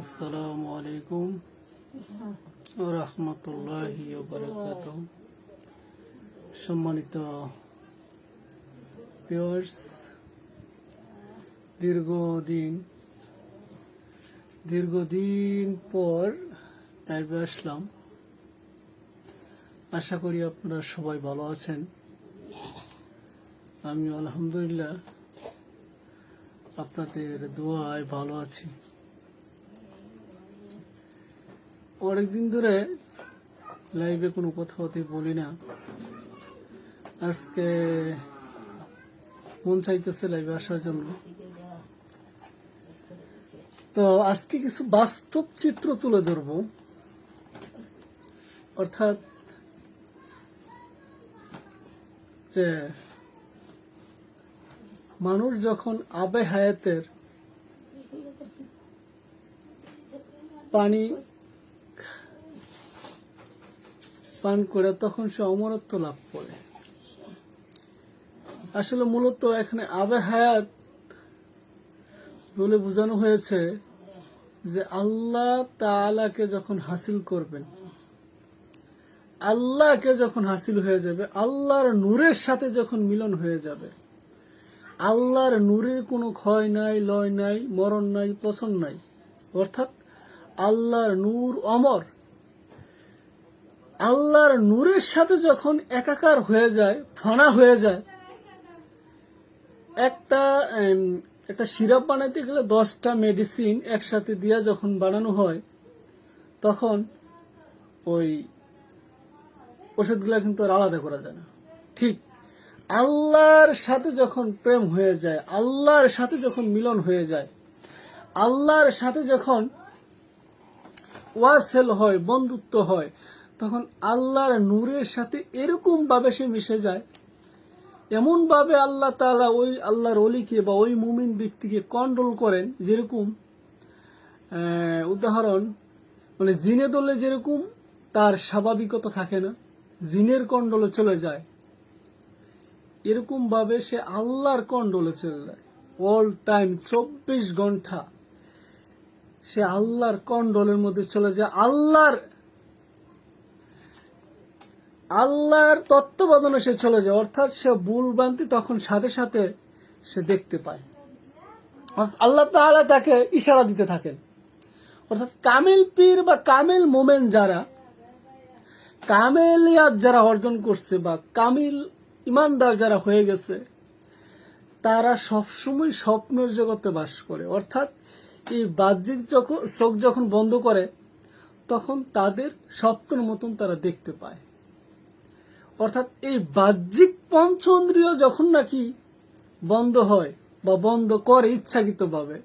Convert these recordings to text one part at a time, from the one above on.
আসসালামু আলাইকুম ওয়া রাহমাতুল্লাহি ওয়া বারাকাতুহু। সম্মানিত ভিউয়ার্স, দীর্ঘদিন পর লাইভে আসলাম। আশা করি আপনারা সবাই ভালো আছেন। আমি আলহামদুলিল্লাহ আপনাদের দোয়ায় ভালো আছি। অনেকদিন ধরে লাইভে কোনো কথাবার্তা বলি না। আজকে মন চাইতেছে লাইভে আসার জন্য। তো আজকে কিছু বাস্তব চিত্র তুলে ধরব, অর্থাৎ যে মানুষ যখন আবে হায়াতের পানি পান করে তখন সে অমরত্ব লাভ করে। আসলে মূলত এখানে আবে হায়াত বলে বোঝানো হয়েছে যে আল্লাহ তাআলাকে যখন হাসিল করবেন, আল্লাহকে যখন হাসিল হয়ে যাবে, আল্লাহর নূরের সাথে যখন মিলন হয়ে যাবে, আল্লাহর নূরের কোনো ক্ষয় নাই, লয় নাই, মরণ নাই, পচন নাই, অর্থাৎ আল্লাহর নূর অমর। আল্লাহর নূরের সাথে যখন একাকার হয়ে যায়, ফানা হয়ে যায়, একটা সিরাপ বানাইতে গেলে 10টা মেডিসিন একসাথে দিয়া যখন বানানো হয়, তখন ওই ওষুধগুলা কিন্তু আর আলাদা করা যায় না। ঠিক আল্লাহর সাথে যখন প্রেম হয়ে যায়, আল্লাহর সাথে যখন মিলন হয়ে যায়, আল্লাহর সাথে যখন ওয়াসেল হয়, বন্ধুত্ব হয়, তখন আল্লাহর নূরের সাথে এরকম ভাবে সে মিশে যায়, এমন ভাবে আল্লাহ তাআলা ওই আল্লাহর ওলিকে বা ওই মুমিন ব্যক্তিকে কন্ট্রোল করেন। যেরকম উদাহরণ মানে জিনে দলে যেরকম তার স্বাভাবিকতা থাকে না, জিনের কন্ট্রোলে চলে যায়, এরকম ভাবে সে আল্লাহর কন্ট্রোলে চলে যায়। অল টাইম 24 ঘন্টা সে আল্লাহর কন্ট্রোলের মধ্যে চলে যায়, আল্লাহর তত্ত্বাবধানে সে চলে যায়। অর্থাৎ সে ভুল ভ্রান্তি তখন সাথে সাথে সে দেখতে পায়। আল্লাহ তাআলা তাকে ইশারা দিতে থাকেন। অর্থাৎ কামিল পীর বা কামিল মোমেন যারা, কামেলিয়াত যারা অর্জন করছে বা কামিল ইমানদার যারা হয়ে গেছে, তারা সবসময় স্বপ্নের জগতে বাস করে। অর্থাৎ এই বাহ্যিক চোখ যখন বন্ধ করে, তখন তাদের স্বপ্নের মতন তারা দেখতে পায়। অর্থাৎ এই বাহ্যিক পঞ্চেন্দ্রিয় যখন নাকি বন্ধ হয় বা বন্ধ করে ইচ্ছাকৃতভাবে,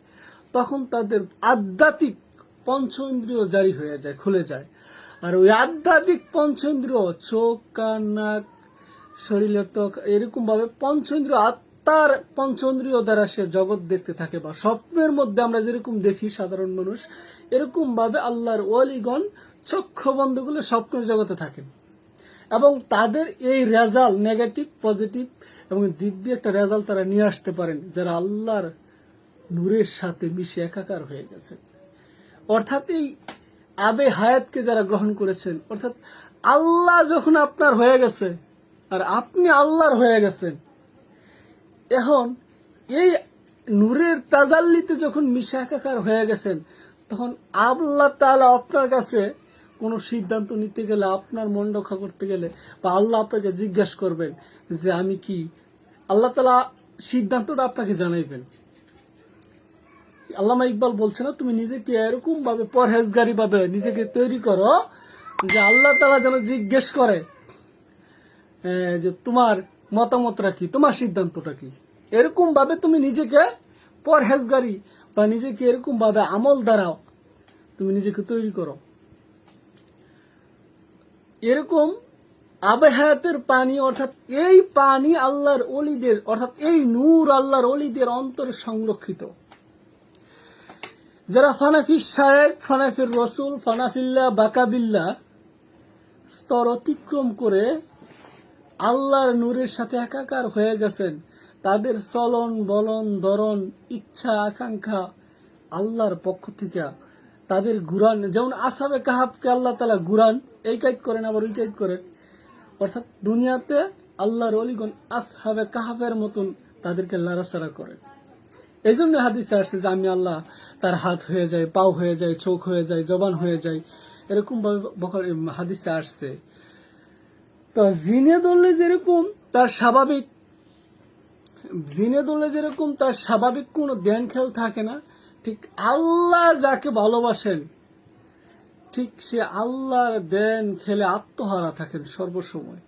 তখন তাদের আধ্যাত্মিক পঞ্চেন্দ্রিয় জারি হয়ে যায়, খুলে যায়। আর ওই আধ্যাত্মিক পঞ্চেন্দ্রিয়, চোখ, কান, নাক, শরীরের ত্বক, এরকম ভাবে পঞ্চেন্দ্রিয়, আত্মার পঞ্চেন্দ্রিয় দ্বারা সে জগৎ দেখতে থাকে। বা স্বপ্নের মধ্যে আমরা যেরকম দেখি সাধারণ মানুষ, এরকম ভাবে আল্লাহর ওয়ালিগণ চক্ষু বন্ধ করে স্বপ্নের জগতে থাকেন। এবং তাদের এই রেজাল্ট নেগেটিভ, পজিটিভ এবং দিব্য একটা রেজাল্ট তারা নিয়ে আসতে পারেন, যারা আল্লাহর নূরের সাথে মিশে একাকার হয়ে গেছে। অর্থাৎ এই আবে হায়াতকে যারা গ্রহণ করেছেন, অর্থাৎ আল্লাহ যখন আপনার হয়ে গেছে আর আপনি আল্লাহর হয়ে গেছেন, এখন এই নূরের তাজাল্লিতে যখন মিশে একাকার হয়ে গেছেন, তখন আল্লাহ তাআলা আপনার কাছে কোনো সিদ্ধান্ত নিতে গেলে, আপনার মন রক্ষা করতে গেলে, বা আল্লাহ আপনাকে জিজ্ঞাসা করবেন যে আমি কি, আল্লাহ তাআলা সিদ্ধান্তটা আপনাকে জানাইবেন। আল্লামা ইকবাল বলছে না, তুমি নিজেকে এরকম ভাবে পরহেজগারি ভাবে নিজেকে তৈরি করো যে আল্লাহ তাআলা যেন জিজ্ঞেস করে যে তোমার মতামতটা কি, তোমার সিদ্ধান্তটা কি। এরকম ভাবে তুমি নিজেকে পরহেজগারি বা নিজেকে এরকম ভাবে আমল দ্বারাও তুমি নিজেকে তৈরি করো। এরকম আবে হায়াতের পানি, অর্থাৎ এই পানি আল্লাহর ওলিদের, অর্থাৎ এই নূর আল্লাহর ওলিদের অন্তরে সংরক্ষিত। যারা ফানাফি শায়েখ, ফানাফির রসুল, ফানাফিল্লাহ, বাকাবিল্লাহ স্তর অতিক্রম করে আল্লাহর নূরের সাথে একাকার হয়ে গেছেন, তাদের চলন বলন ধরন, ইচ্ছা আকাঙ্ক্ষা আল্লাহর পক্ষ থেকে তাদের ঘুরান, যেমন আসহাবে কাহাফকে আল্লাহ তাআলা ঘুরান, এই কাজ করেন আবার ওই কাজ করেন। অর্থাৎ দুনিয়াতে আল্লাহর ওলিগণ আসহাবে কাহাফের মতন তাদেরকে লাড়াচাড়া করেন। এই জন্য হাদিসে আসছে যে আমি আল্লাহ, তার হাত হয়ে যায়, পাও হয়ে যায়, চোখ হয়ে যায়, জবান হয়ে যায়, এরকম ভাবে হাদিসে আসছে। তো জিনে ধরলে যেরকম তার স্বাভাবিক কোনো ধ্যান খেয়াল থাকে না, ঠিক আল্লাহ যাকে ভালোবাসেন ঠিক সে আল্লাহর ধ্যান খেলে আত্মহারা থাকেন সর্বসময়।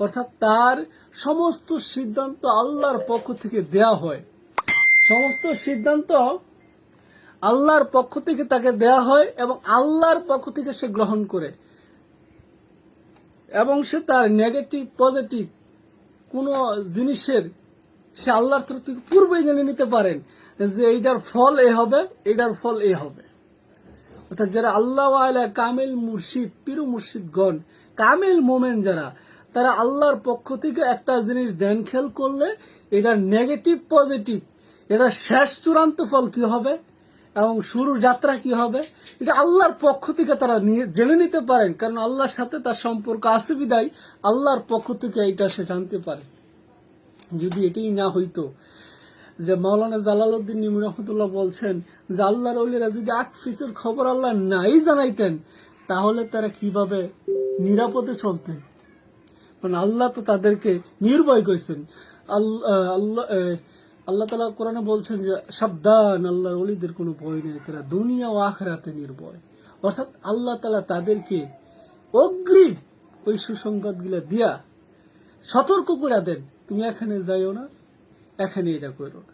অর্থাৎ তার সমস্ত সিদ্ধান্ত আল্লাহর পক্ষ থেকে দেয়া হয়, সমস্ত সিদ্ধান্ত আল্লাহর পক্ষ থেকে তাকে দেয়া হয় এবং আল্লাহর পক্ষ থেকে সে গ্রহণ করে, এবং সে তার নেগেটিভ পজিটিভ কোনো জিনিসের সে আল্লাহর তরফ থেকে পূর্বেই জেনে নিতে পারেন যে এইটার ফল এ হবে, এইটার ফল এ হবে। অর্থাৎ যারা আল্লাহ ওয়ালা কামিল মুর্শিদ, পীর মুর্শিদগণ, কামিল মোমেন যারা, তারা আল্লাহর পক্ষ থেকে একটা জিনিস ধ্যান খেয়াল করলে এটার নেগেটিভ পজিটিভ, এটা শেষ চূড়ান্ত ফল কি হবে এবং শুরুর যাত্রা কি হবে, এটা আল্লাহর পক্ষ থেকে তারা জেনে নিতে পারেন। কারণ আল্লাহর সাথে তার সম্পর্ক আছে বিদায় আল্লাহর পক্ষ থেকে এটা সে জানতে পারে। যদি এটাই না হইতো, যে মাওলানা জালালউদ্দিন নিমি রহমতুল্লাহ বলছেন যে আল্লাহর ওলিরা যদি আকফিসের খবর আল্লাহ নাই জানাইতেন তাহলে তারা কিভাবে নিরাপদে চলতেন। কারণ আল্লাহ তো তাদেরকে নির্ভয় করেছেন। আল্লাহ তাআলা কোরআনে বলছেন যে সাবধান, আল্লাহর ওলিদের কোনো ভয় নেই, তারা দুনিয়া ও আখিরাতে নির্ভয়। অর্থাৎ আল্লাহ তাআলা তাদেরকে অগ্রিম ওই সুসংবাদগুলো দিয়া সতর্ক করে দেন, তুমি এখানে যাইও না, এখানে এটা করো না।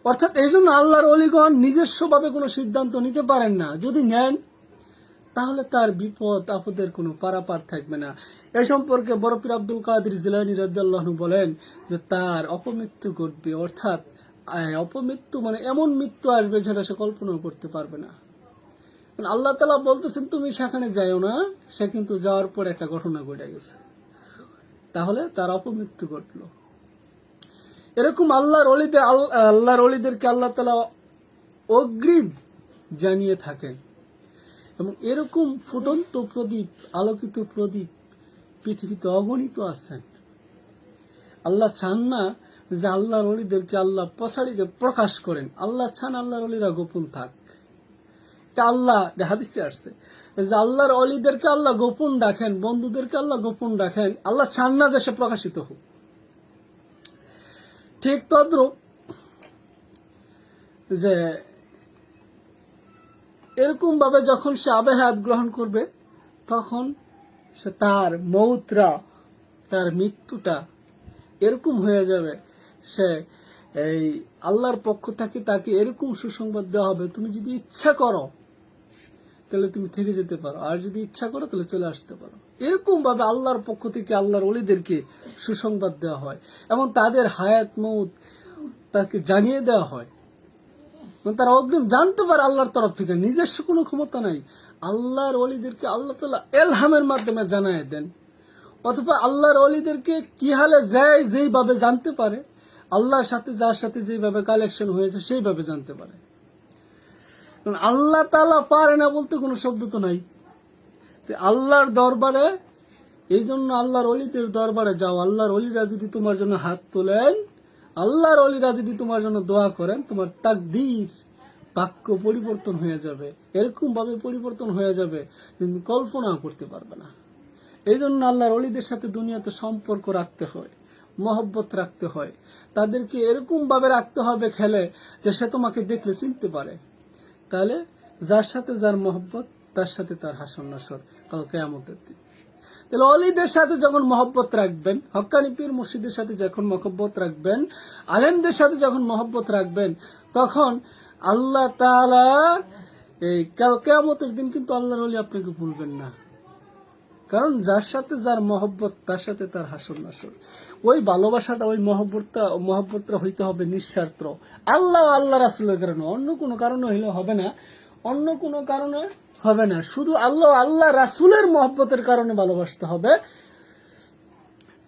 অর্থাৎ এই জন্য আল্লাহর ওলিগণ নিজস্বভাবে কোনো সিদ্ধান্ত নিতে পারেন না, যদি নেন তাহলে তার বিপদ আপদের কোনো পারাপার থাকবে না। এই সম্পর্কে বড় পীর আব্দুল কাদের জিলানী রাদিয়াল্লাহু আনহু বলেন যে তার অপমৃত্যু ঘটবে, অর্থাৎ অপমৃত্যু মানে এমন মৃত্যু আসবে যেটা সে কল্পনাও করতে পারবে না। আল্লাহ তাআলা বলতেছেন তুমি সেখানে যাইও না, সে কিন্তু যাওয়ার পর একটা ঘটনা ঘটে গেছে, তাহলে তার অপমৃত্যু ঘটলো। এরকম আল্লাহর ওলিদেরকে আল্লাহ তাআলা অগ্রিম জানিয়ে থাকেন। এবং এরকম ফুটন্ত প্রদীপ, আলোকিত প্রদীপ পৃথিবীতে অগণিত আছেন। আল্লাহ চান না যে আল্লাহর ওলিদেরকে আল্লাহ প্রসারিত প্রকাশ করেন, আল্লাহ চান আল্লাহর ওলিরা গোপন থাক। এটা আল্লাহ হাদিসে আসছে যে আল্লাহর ওলিদেরকে আল্লাহ গোপন রাখেন, বন্ধুদেরকে আল্লাহ গোপন রাখেন, আল্লাহ চান না যে সে প্রকাশিত হোক। ঠিক তদ্রূপ যে এরকম ভাবে যখন সে আবেহায়াত গ্রহণ করবে তখন সে তার মৌতরা, তার মৃত্যুটা এরকম হয়ে যাবে, সে এই আল্লাহর পক্ষ থেকে তাকে এরকম সুসংবাদ দেওয়া হবে, তুমি যদি ইচ্ছা করো তাহলে তুমি থেকে যেতে পারো, আর যদি ইচ্ছা করো তাহলে চলে আসতে পারো। এরকম ভাবে আল্লাহর পক্ষ থেকে আল্লাহর ওলিদেরকে সুসংবাদ দেওয়া হয় এবং তাদের হায়াত মউত তাকে জানিয়ে দেওয়া হয়। তারা অগ্রিম জানতে পারে আল্লাহর তরফ থেকে, নিজস্ব কোনো ক্ষমতা নাই। আল্লাহর ওলিদেরকে আল্লাহ তাআলা ইলহামের মাধ্যমে জানায় দেন, অথবা আল্লাহর ওলিদেরকে কি হালে যায় যেইভাবে জানতে পারে, আল্লাহর সাথে যার সাথে যেইভাবে কালেকশন হয়েছে সেইভাবে জানতে পারে। আল্লাহ তাআলা পারে না বলতে কোনো শব্দ তো নাই। আল্লাহর দরবারে, এই জন্য আল্লাহর ওলিদের দরবারে যাও, আল্লাহর ওলিরা যদি তোমার জন্য হাত তোলেন, আল্লাহর ওলিরা যদি তোমার জন্য দোয়া করেন, তোমার তাকদীর বাক্য পরিবর্তন হয়ে যাবে, এরকম ভাবে পরিবর্তন হয়ে যাবে তুমি কল্পনা করতে পারবে না। এই জন্য আল্লাহর ওলিদের সাথে দুনিয়াতে সম্পর্ক রাখতে হয়, মহব্বত রাখতে হয়, তাদেরকে এরকম ভাবে রাখতে হবে খেলে যে সে তোমাকে দেখলে চিনতে পারে। তাহলে যার সাথে যার মহব্বত তার সাথে তার হাসর নাসর কাল কিয়ামতের দিন। তাহলে ওলিদের সাথে যখন মহব্বত রাখবেন, হক্কানি পীর মুর্শিদের সাথে যখন মহব্বত রাখবেন, আলেমদের সাথে যখন মহব্বত রাখবেন, তখন আল্লাহ তাআলা এই কাল কিয়ামতের দিন কিন্তু আল্লাহর ওলি আপনাকে ভুলবেন না। কারণ যার সাথে যার মহব্বত তার সাথে তার হাসর নাসর। ওই ভালোবাসাটা, ওই মহব্বতটা হইতে হবে নিঃস্বার্থ, আল্লাহ আল্লাহ রাসূলের কারণে, অন্য কোনো কারণে হইলে হবে না, অন্য কোনো কারণে হবে না, শুধু আল্লাহ আল্লাহ রাসূলের মহব্বতের কারণে ভালোবাসতে হবে।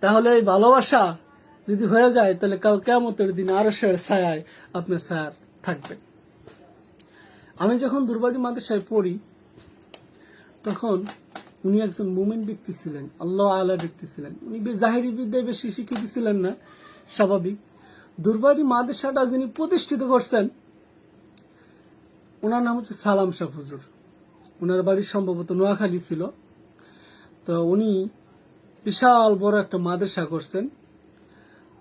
তাহলে এই ভালোবাসা যদি হয়ে যায় তাহলে কাল কিয়ামতের দিন আরশের ছায়ায় আপনার ছায়া থাকবে। আমি যখন দুর্বাড়ি মাদ্রাসায় পড়ি তখন উনি একজন মুমিন ব্যক্তি ছিলেন, আল্লাহ আলা ব্যক্তি ছিলেন। উনি জাহেরি বিদ্যায় বেশি শিক্ষিত ছিলেন না, স্বাভাবিক। দুর্বাড়ি মাদ্রাসাটা যিনি প্রতিষ্ঠিত করছেন ওনার নাম হচ্ছে সালাম শাহ হুজুর। ওনার বাড়ি সম্ভবত নোয়াখালী ছিল। তো উনি বিশাল বড় একটা মাদ্রাসা করছেন।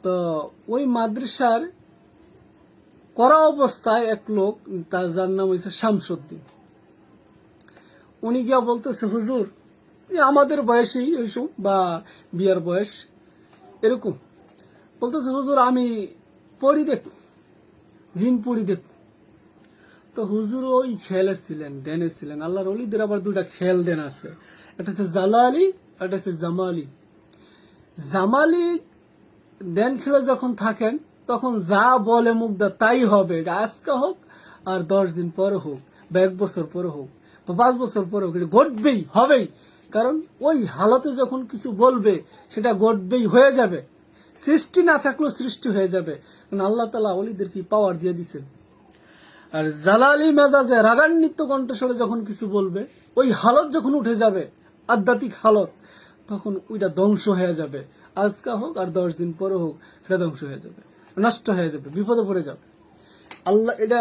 তো ওই মাদ্রাসার করা অবস্থায় এক লোক, তার যার নাম হয়েছে শামসুদ্দিন, উনি গিয়া বলতেছে, হুজুর আমাদের বয়সেই ওইসব বা বিয়ার বয়স এরকম, বলতেছে হুজুর আমি পড়ি দেখ, জিন পড়ি দেখ। তো হুজুর ওই খেলে ছিলেন, দেনে ছিলেন। আল্লাহর ওলিদের আবার দুটা খেল দেন আছে, একটা হচ্ছে জালালি, একটা হচ্ছে জামালি। জামালি দেন খেলে যখন থাকেন তখন যা বলে মুগ্ধা তাই হবে, এটা আজকে হোক আর 10 দিন পরে হোক বা 1 বছর পরে হোক বা 5 বছর পরে হোক, এটা ঘটবেই, হবেই। কারণ ওই হালতে যখন কিছু বলবে সেটা ঘটবেই, হয়ে যাবে। সৃষ্টি না থাকলেও সৃষ্টি হয়ে যাবে, কারণ আল্লাহ তাআলা ওলিদেরকে পাওয়ার দিয়ে দিচ্ছেন। আর জালালি মেজাজে রাগান্বিত কণ্ঠস্বরে যখন কিছু বলবে, ওই হালত যখন উঠে যাবে, আধ্যাত্মিক হালত, তখন ওইটা ধ্বংস হয়ে যাবে। আজকা হোক আর 10 দিন পরে হোক, এটা ধ্বংস হয়ে যাবে, নষ্ট হয়ে যাবে, বিপদে পড়ে যাবে। আল্লাহ এটা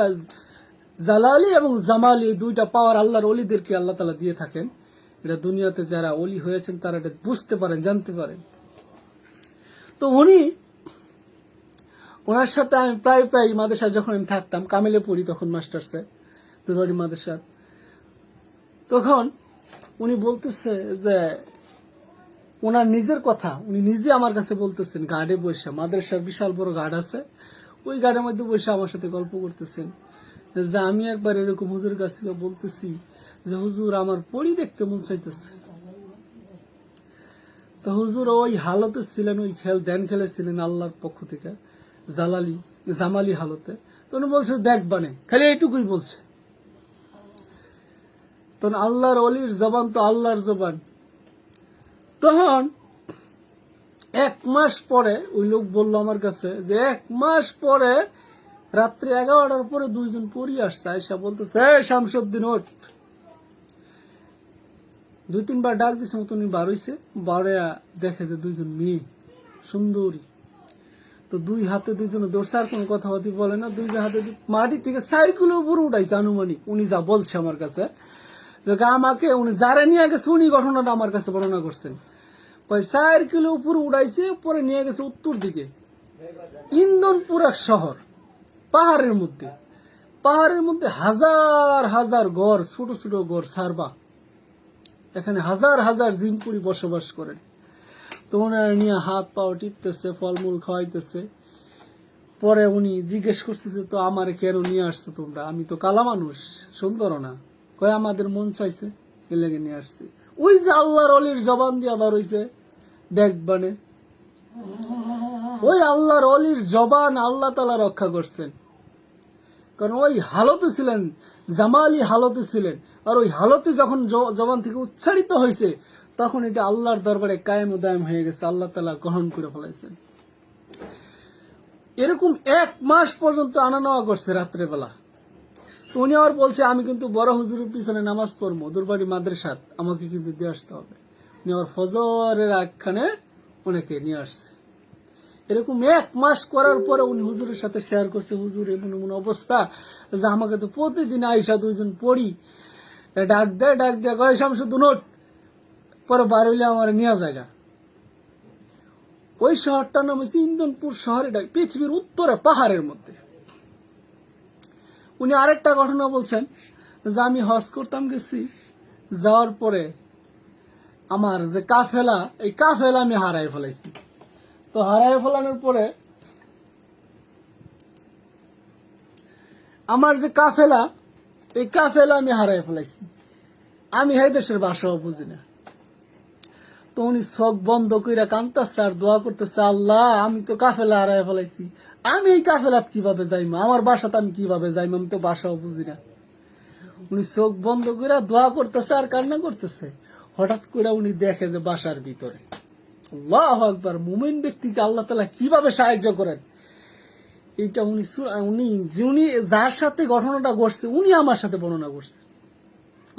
জালালি এবং জামালি দুইটা পাওয়ার আল্লাহর ওলিদেরকে আল্লাহ তাআলা দিয়ে থাকেন। এটা দুনিয়াতে যারা ওলি হয়েছেন তারা এটা বুঝতে পারেন, জানতে পারেন। তো ওনার সাথে আমি প্রায় মাদ্রাসায় যখন আমি থাকতাম, কামিলে পড়ি তখন মাস্টার্সে, দুর্বাড়ি মাদ্রাসা, তখন উনি বলতেছে যে ওনার নিজের কথা উনি নিজে আমার কাছে বলতেছেন, গার্ডে বসে, মাদ্রাসার বিশাল বড় গার্ড আছে, ওই গার্ডের মধ্যে বসে আমার সাথে গল্প করতেছেন যে আমি একবার এরকম হুজুরের কাছে বলতেছি যে হুজুর আমার পড়ি দেখতে মন চাইতেছে। তো হুজুর ওই হালতে ছিলেন, ওই দেন খেলেছিলেন আল্লাহর পক্ষ থেকে, জামালি হালতে। তো উনি বলছে দেখবানে, খালি এইটুকুই বলছে। তখন আল্লাহর অলির জবান তো আল্লাহর জবান। তখন 1 মাস পরে ওই লোক বললো আমার কাছে যে 1 মাস পরে রাত্রে 11টার পরে 2 জন পড়ি আসছে, আয়সা বলতেছে শামসুদ্দিন ওঠ। 2-3 বার ডাক দিছে মতো উনি বার হইছে, বারে দেখে যে 2 জন মেয়ে সুন্দরী। তো 2 হাতে 2 জনে দোষে আর কোনো কথা বলে না, 2 হাতে মাটি থেকে 4 কিলো উপরে উঠাইছে আনুমানিক। উনি যা বলছে আমার কাছে, যে আমাকে উনি যারা নিয়ে গেছে উনি ঘটনাটা আমার কাছে বর্ণনা করছেন। 4 কিলো উপরে উঠাইছে, পরে নিয়ে গেছে উত্তর দিকে ইন্দনপুরা শহর, পাহাড়ের মধ্যে হাজার হাজার ঘর, ছোট ছোট ঘর সারবা, এখানে হাজার হাজার জিনপুরি বসবাস করেন। তো ওনার নিয়ে হাত পাও টিপতেছে, ফলমূল খাওয়াইতেছে। পরে উনি জিজ্ঞেস করতেছে, তো আমার কেন নিয়ে আসছো তোমরা? আমি তো কালা মানুষ, সুন্দর না। কয় আমাদের মন চাইছে, এ লেগে নিয়ে আসছি। ওই যে আল্লাহর অলির জবান দিয়ে আবার হইছে দেখবানে, ওই আল্লাহর অলির জবান আল্লাহ তাআলা রক্ষা করছেন। কারণ ওই হালতে ছিলেন, জামালি হালতে ছিলেন, আর ওই হালতে যখন জবান থেকে উচ্চারিত হয়েছে তখন এটা আল্লাহর দরবারে কায়েম ও দায়েম হয়ে গেছে, আল্লাহ তাআলা গ্রহণ করে ফেলাইছেন। এরকম 1 মাস পর্যন্ত আনা নেওয়া করছে রাত্রেবেলা। তো উনি আবার বলছে আমি কিন্তু বড় হুজুরের পিছনে নামাজ পড়বো, দুর্বাড়ি মাদ্রাসাত, আমাকে কিন্তু দিয়ে আসতে হবে। উনি আবার ফজরের আগখানে অনেকে নিয়ে আসছে। এরকম 1 মাস করার পরে উনি হুজুরের সাথে শেয়ার করছে, হুজুর এমন এমন অবস্থা যে আমাকে তো প্রতিদিন আইসা 2 জন পড়ি ডাক দেয় কয় শামসুদ্দিন ওঠ, পরে বার হইলে আমার নিয়ে জায়গা। ওই শহরটার নাম হচ্ছে ইন্দনপুর শহর, এটা পৃথিবীর উত্তরে পাহাড়ের মধ্যে। উনি আরেকটা ঘটনা বলছেন যে আমি হজ করতাম গেছি, যাওয়ার পরে আমার যে কাফেলা, এই কাফেলা আমি হারাই ফেলাইছি। তো হারাই ফেলানোর পরে আমার যে কাফেলা, এই কাফেলা আমি হারাই ফেলাইছি। আমি এই দেশের ভাষাও বুঝি না। তো উনি চোখ বন্ধ কইরা কাঁদতেছে আর দোয়া করতেছে, আল্লাহ আমি তো কাফেলা হারাই ফেলাইছি, আমি এই কাফেলাত কিভাবে যাইমু, আমার বাসাতে আমি কিভাবে যাইমু, আমি তো ভাষাও বুঝি না। উনি চোখ বন্ধ কইরা দোয়া করতেছে আর কান্না করতেছে। হঠাৎ করে উনি দেখে যে বাসার ভিতরে, আল্লাহু আকবার, মুমিন ব্যক্তিকে আল্লাহ তাআলা কিভাবে সাহায্য করেন। এইটা উনি যিনি যার সাথে ঘটনাটা ঘটছে উনি আমার সাথে বর্ণনা করছে।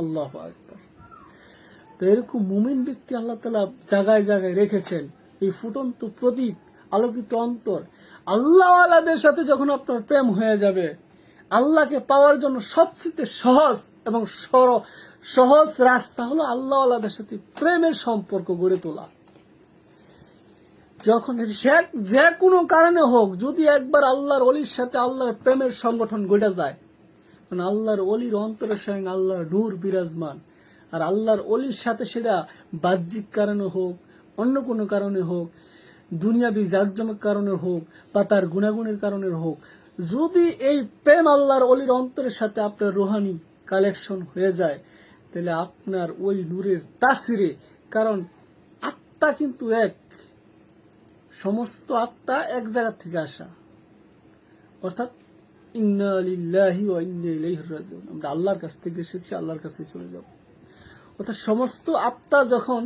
আল্লাহু আকবার। তো এরকম মুমিন ব্যক্তি আল্লাহ তাআলা জায়গায় জায়গায় রেখেছেন, এই ফুটন্ত প্রদীপ, আলোকিত অন্তর। আল্লাহওয়ালাদের সাথে যখন আপনার প্রেম হয়ে যাবে, আল্লাহকে পাওয়ার জন্য সবচেয়ে সহজ এবং সহজ রাস্তা হলো আল্লাহওয়ালাদের সাথে প্রেমের সম্পর্ক গড়ে তোলা। যখন যে কোনো কারণে হোক, যদি একবার আল্লাহর ওলির সাথে আল্লাহর প্রেমের সংগঠন গড়ে যায়, মানে আল্লাহর ওলির অন্তরের সঙ্গে আল্লাহর নূর বিরাজমান, আর আল্লাহর ওলির সাথে সেটা বাহ্যিক কারণে হোক, অন্য কোনো কারণে হোক, দুনিয়াবি জাকজমক কারণে হোক, বা তার গুণাগুণের কারণে হোক, যদি এই প্রেম আল্লাহর ওলির অন্তরের সাথে আপনার রুহানি কালেকশন হয়ে যায়, তাহলে আপনার ওই নূরের তাসিরে, কারণ আত্মা কিন্তু এক, সমস্ত আত্মা এক জায়গা থেকে আসা, অর্থাৎ ইন্না লিল্লাহি ওয়া ইন্না ইলাইহি রাজিউন, আমরা আল্লাহর কাছ থেকে এসেছি, আল্লাহর কাছে চলে যাব। অর্থাৎ সমস্ত আত্মা যখন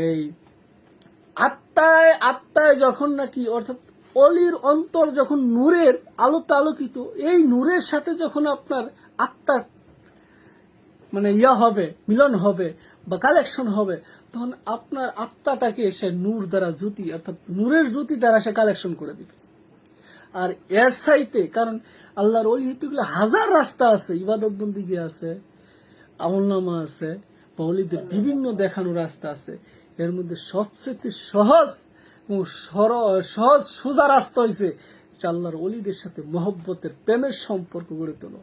এই আত্মায় যখন নাকি, অর্থাৎ অলির অন্তর যখন নূরের আলোতে আলোকিত, এই নূরের সাথে যখন আপনার আত্মার মানে হবে, মিলন হবে বা কালেকশন হবে, তখন আপনার আত্মাটাকে সে নূর দ্বারা জ্যোতি, অর্থাৎ নূরের জ্যোতি দ্বারা সে কালেকশন করে দিবে। আর এর সাইতে, কারণ আল্লাহর ওলি হইতে গেলে হাজার রাস্তা আছে, ইবাদত বন্দিগি আছে, আমলনামা আছে, বা ওলিদের বিভিন্ন দেখানো রাস্তা আছে। এর মধ্যে সবচেয়ে সহজ এবং সহজ সোজা রাস্তা হয়েছে আল্লাহর ওলিদের সাথে মহব্বতের প্রেমের সম্পর্ক গড়ে তোলো।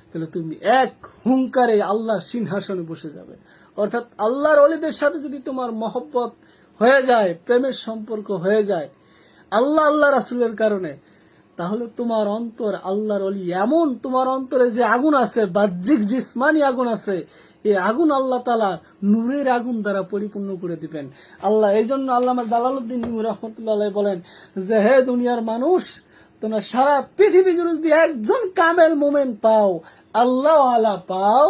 তাহলে তুমি এক হুঙ্কারে আল্লাহর সিংহাসনে বসে যাবে। অর্থাৎ আল্লাহর ওলিদের সাথে যদি তোমার মহব্বত হয়ে যায়, প্রেমের সম্পর্ক হয়ে যায় আল্লাহ রাসূলের কারণে, তাহলে তোমার অন্তর আল্লাহর ওলি এমন, তোমার অন্তরে যে আগুন আছে, বাহ্যিক জিসমানি আগুন আছে, এই আগুন আল্লাহ তাআলা নূরের আগুন দ্বারা পরিপূর্ণ করে দিবেন। আল্লাহ এই জন্য আল্লামা জালালউদ্দিন রুমি রাহমাতুল্লাহ আলাইহি বলেন যে, হে দুনিয়ার মানুষ, তোমরা সারা পৃথিবী জুড়ে যদি একজন কামেল মোমেন পাও, আল্লাহওয়ালা পাও,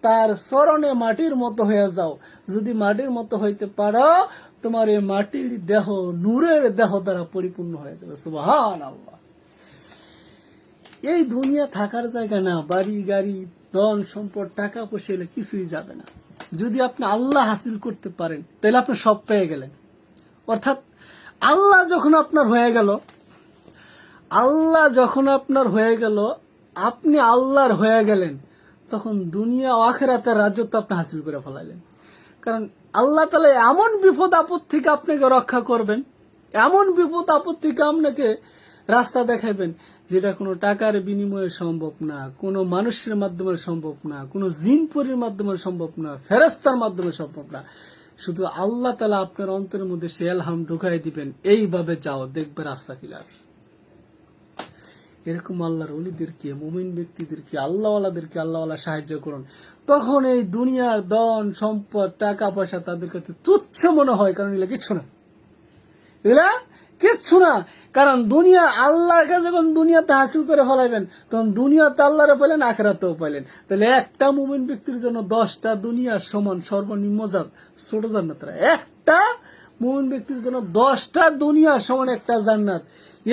তার চরণে মাটির মতো হয়ে যাও। যদি মাটির মতো হইতে পারো, তোমার এই মাটির দেহ নূরের দেহ দ্বারা পরিপূর্ণ হয়ে যাবে। সুবহানাল্লাহ। এই দুনিয়া থাকার জায়গা না, বাড়ি গাড়ি ধন সম্পদ টাকা পয়সা এলে কিছুই যাবে না। যদি আপনি আল্লাহ হাসিল করতে পারেন, তাহলে আপনি সব পেয়ে গেলেন। অর্থাৎ আল্লাহ যখন আপনার হয়ে গেল, আপনি আল্লাহর হয়ে গেলেন, তখন দুনিয়া ও আখিরাতের রাজত্ব আপনি হাসিল করে ফেলাইলেন। কারণ আল্লাহ তাআলা এমন বিপদ আপদ থেকে আপনাকে রক্ষা করবেন, এমন বিপদ আপদ থেকে আপনাকে রাস্তা দেখাবেন, যেটা কোনো টাকার বিনিময়ে সম্ভব না, কোনো মানুষের মাধ্যমে সম্ভব না, কোনো জিনপরির মাধ্যমে সম্ভব না, ফেরেশতার মাধ্যমে সম্ভব না। শুধু আল্লাহ তাআলা আপনার অন্তরের মধ্যে সে এলহাম ঢুকাই দিবেন, এইভাবে যাও, দেখবে রাস্তা ক্লিয়ার। এরকম আল্লাহর ওলিদেরকে, মুমিন ব্যক্তিদেরকে, আল্লাহওয়ালাদেরকে আল্লাহওয়ালা সাহায্য করুন। তখন এই দুনিয়ার ধন সম্পদ টাকা পয়সা তাদের কাছে তুচ্ছ মনে হয়, কারণ এগুলা কিচ্ছু না। কারণ দুনিয়া আল্লাহর কাছে যখন দুনিয়াতে হাসিল করে ফেলাইবেন, তখন দুনিয়াতে আল্লাহরে পাইলেন, আখিরাতেও পাইলেন। তাহলে একটা মুমিন ব্যক্তির জন্য 10টা দুনিয়া সমান সর্বনিম্ন ছোট জান্নাত। একটা মুমিন ব্যক্তির জন্য 10টা দুনিয়া সমান একটা জান্নাত।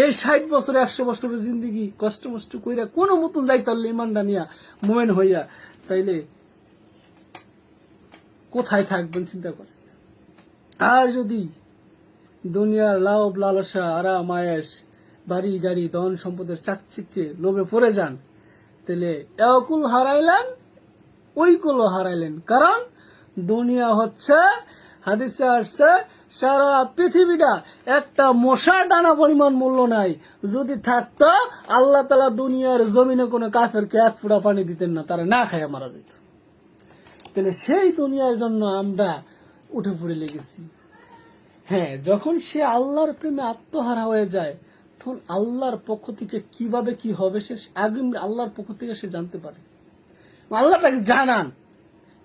এই 60 বছর 100 বছরের জিন্দগি কষ্ট মষ্ট কইরা কোনো মতন যাইতে পারলে ইমানটা নিয়া মুমিন হইয়া, তাইলে কোথায় থাকবেন চিন্তা করেন। আর যদি দুনিয়ার লাভ লালসা, আরাম আয়েশ, বাড়ি গাড়ি ধন সম্পদের চাকচিক্যে লোভে পড়ে যান, তাহলে একুল হারাইলেন, ওই কুলও হারাইলেন। কারণ দুনিয়া হচ্ছে, হাদিসে আসছে, সারা পৃথিবীটা একটা মশা ডানা পরিমাণ মূল্য নাই। যদি থাকতো, আল্লাহ তাআলা দুনিয়ার জমিনে কোনো কাফেরকে এক ফোঁটা পানি দিতেন না, তারা না খায় মারা যেত। তাহলে সেই দুনিয়ার জন্য আমরা উঠে পড়ে লেগেছি। হ্যাঁ, যখন সে আল্লাহর প্রেমে আত্মহারা হয়ে যায়, তখন আল্লাহর পক্ষ থেকে কিভাবে কি হবে সে আগে আল্লাহর পক্ষ থেকে সে জানতে পারে। আল্লাহ তাকে জানান,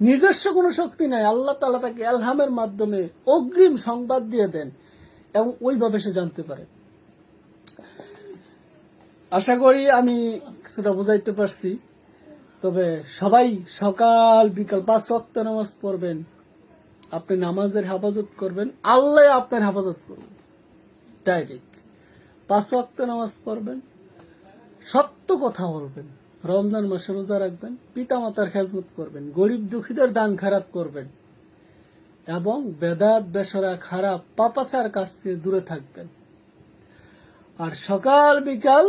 নিজস্ব কোনো শক্তি নাই, আল্লাহ তাআলা তাকে এলহামের মাধ্যমে অগ্রিম সংবাদ দিয়ে দেন, এবং ওইভাবে সে জানতে পারে। আশা করি আমি কিছুটা বুঝাইতে পারছি। তবে সবাই সকাল বিকাল 5 ওয়াক্ত নামাজ পড়বেন, আপনি নামাজের হেফাজত করবেন, আল্লাহ আপনার হেফাজত করবেন। ডাইরেক্ট 5 ওয়াক্ত নামাজ পড়বেন, সত্য কথা বলবেন, রমজান মাসে রোজা রাখবেন, পিতা মাতার খেদমত করবেন, গরিব দুঃখীদের দান খারাপ করবেন এবং বেদাত বেসরা খারাপ পাপাচার কাছ থেকে দূরে থাকবেন। আর সকাল বিকাল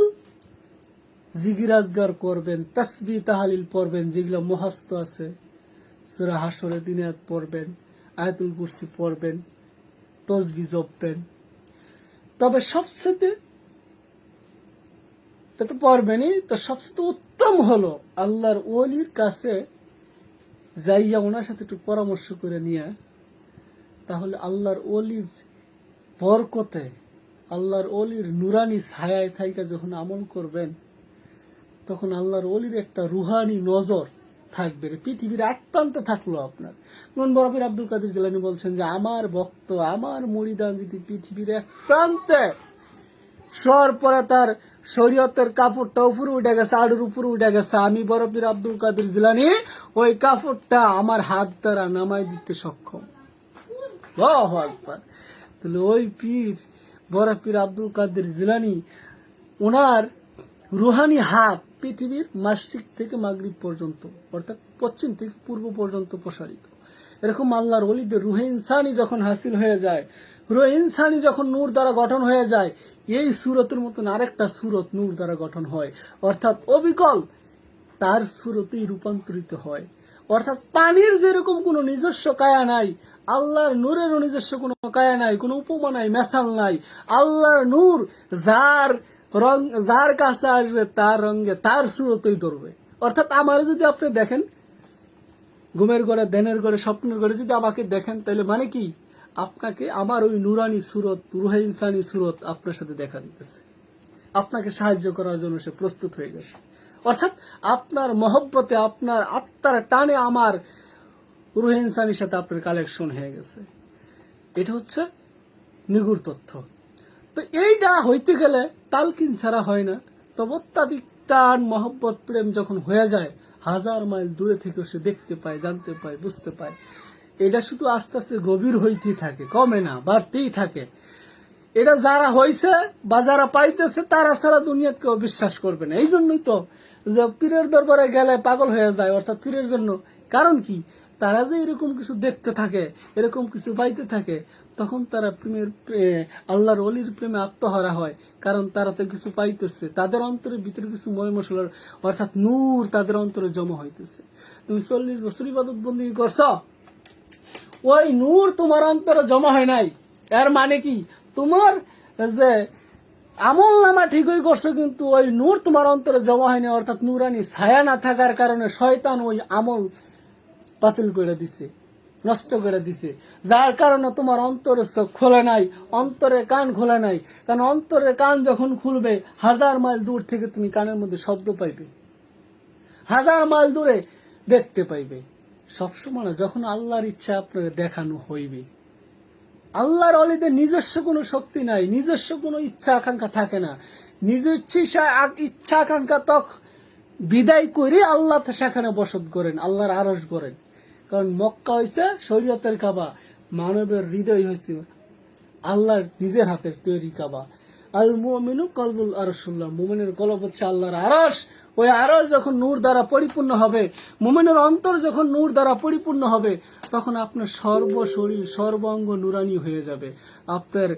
জিকির আজগার করবেন, তাসবিহ তাহলিল পড়বেন, যেগুলো মুখস্থ আছে, সূরা হাশরের দিনাত পড়বেন, আয়াতুল কুরসি পড়বেন, তসবিহ জপবেন। তবে সবচেয়ে তো পড়বেনই, তো সবচেয়ে উত্তম হলো আল্লাহর ওলির কাছে যাইয়া ওনার সাথে একটু পরামর্শ করে নিয়ে, তাহলে আল্লাহর ওলির বরকতে, আল্লাহর ওলির নুরানি ছায়ায় থাইকা যখন আমল করবেন, তখন আল্লাহর ওলির একটা রুহানি নজর থাকবে। পৃথিবীর এক প্রান্তে থাকলো আপনার, যেমন বড় পীর আব্দুল কাদের জিলানী বলছেন যে আমার ভক্ত, আমার মুরিদান যদি পৃথিবীর এক প্রান্তে শোয়ার পরে তার শরীয়তের কাপড়টা উপরে উঠে গেছে, আড়ুর উপরে উঠে গেছে, আমি বড় পীর আব্দুল কাদের জিলানী ওই কাপড়টা আমার হাত দ্বারা নামাই দিতে সক্ষম। আল্লাহু আকবার। তাহলে ওই পীর বড় পীর আব্দুল কাদের জিলানী, ওনার রুহানি হাত পৃথিবীর মাশরিক থেকে মাগরিব পর্যন্ত, অর্থাৎ পশ্চিম থেকে পূর্ব পর্যন্ত প্রসারিত। এরকম আল্লাহর ওলিদের রুহে ইনসানি যখন হাসিল হয়ে যায়, রুহে ইনসানি যখন নূর দ্বারা গঠন হয়ে যায়, এই সুরতের মতন আরেকটা সুরত নূর দ্বারা গঠন হয়, অর্থাৎ অবিকল তার সুরতেই রূপান্তরিত হয়। অর্থাৎ পানির যেরকম কোনো নিজস্ব কায়া নাই, আল্লাহর নূরেরও নিজস্ব কোনো কায়া নাই, কোনো উপমা নাই, মেশাল নাই। আল্লাহর নূর যার কাছে আসবে তার রঙে তার সুরতই ধরবে। অর্থাৎ আমার যদি আপনি দেখেন ঘুমের ঘরে, ধ্যানের ঘরে, স্বপ্নের ঘরে যদি আমাকে দেখেন, তাহলে মানে কি আপনাকে আমার ওই নুরানি সুরত, রুহে ইনসানি সুরত আপনার সাথে দেখা দিতেছে, আপনাকে সাহায্য করার জন্য সে প্রস্তুত হয়ে গেছে। অর্থাৎ আপনার মহব্বতে, আপনার আত্মার টানে আমার রুহে ইনসানির সাথে আপনার কালেকশন হয়ে গেছে। এটা হচ্ছে নিগুড় তথ্য। তো এইটা হইতে গেলে তালকিন ছাড়া হয় না। তবে অত্যাধিক টান, মহব্বত, প্রেম যখন হয়ে যায়, হাজার মাইল দূরে থেকে সে দেখতে পায়, জানতে পায়, বুঝতে পায়। এটা শুধু আস্তে আস্তে গভীর হইতেই থাকে, কমে না, বাড়তেই থাকে। এটা যারা হয়েছে বা যারা পাইতেছে তারা ছাড়া দুনিয়াতে কেউ বিশ্বাস করবে না। এই জন্যই তো যে পীরের দরবারে গেলে পাগল হয়ে যায়, অর্থাৎ পীরের জন্য। কারণ কি, তারা যে এরকম কিছু দেখতে থাকে, এরকম কিছু পাইতে থাকে, তখন তারা আল্লাহর ওলির প্রেমে আত্মহারা হয়। কারণ তারা তো কিছু পাইতেছে, তাদের অন্তরের ভিতরে কিছু ময় মশলার অর্থাৎ নূর তাদের অন্তরে জমা হইতেছে। তুমি 40 বছর ইবাদত বন্দেগী করছ, ওই নূর তোমার অন্তরে জমা হয় নাই। এর মানে কি, তোমার যে আমল নামা ঠিকই করছো, কিন্তু ওই নূর তোমার অন্তরে জমা হয়নি। অর্থাৎ নূরানি ছায়া না থাকার কারণে শয়তান ওই আমল বাতিল করে দিছে, নষ্ট করে দিছে। যার কারণে তোমার অন্তরের চোখ খোলে নাই, অন্তরের কান খোলে নাই। কারণ অন্তরের কান যখন খুলবে, হাজার মাইল দূর থেকে তুমি কানের মধ্যে শব্দ পাইবে, হাজার মাইল দূরে দেখতে পাইবে। সবসময় না, যখন আল্লাহর ইচ্ছা আপনাকে দেখানো হইবে। আল্লাহর ওলিদের নিজস্ব কোনো শক্তি নাই, নিজস্ব কোনো ইচ্ছা আকাঙ্ক্ষা থাকে না। নিজস্ব ইচ্ছা আকাঙ্ক্ষা বিদায় করে আল্লাহ সেখানে বসত করেন, আল্লাহর আরশ করেন। কারণ মক্কা হয়েছে শরীয়তের কাবা, মানবের হৃদয় হয়েছে আল্লাহর নিজের হাতের তৈরি কাবা। আল মুমিনু কলবুল আরশুল্লাহ, মুমিনের কলব হচ্ছে আল্লাহর আরশ। ওই আরশ যখন নূর দ্বারা পরিপূর্ণ হবে, মুমিনের অন্তর যখন নূর দ্বারা পরিপূর্ণ হবে, তখন আপনার সর্বশরীর সর্বাঙ্গ নুরানি হয়ে যাবে। আপনার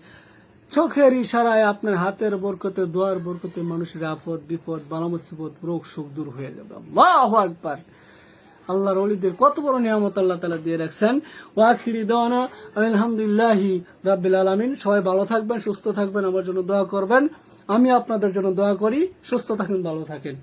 চোখের ইশারায়, আপনার হাতের বরকতে, দোয়ার বরকতে মানুষের আপদ বিপদ, বালা মুসিবত, রোগ শোক দূর হয়ে যাবে। আল্লাহু আকবার। আল্লাহর ওলিদের কত বড় নিয়ামত আল্লাহ তাআলা দিয়ে রাখছেন। ওয়াখিরি দাওয়ানা আলহামদুলিল্লাহি রাব্বিল আলামিন। সবাই ভালো থাকবেন, সুস্থ থাকবেন, আমার জন্য দোয়া করবেন। আমি আপনাদের জন্য দোয়া করি। সুস্থ থাকেন, ভালো থাকেন।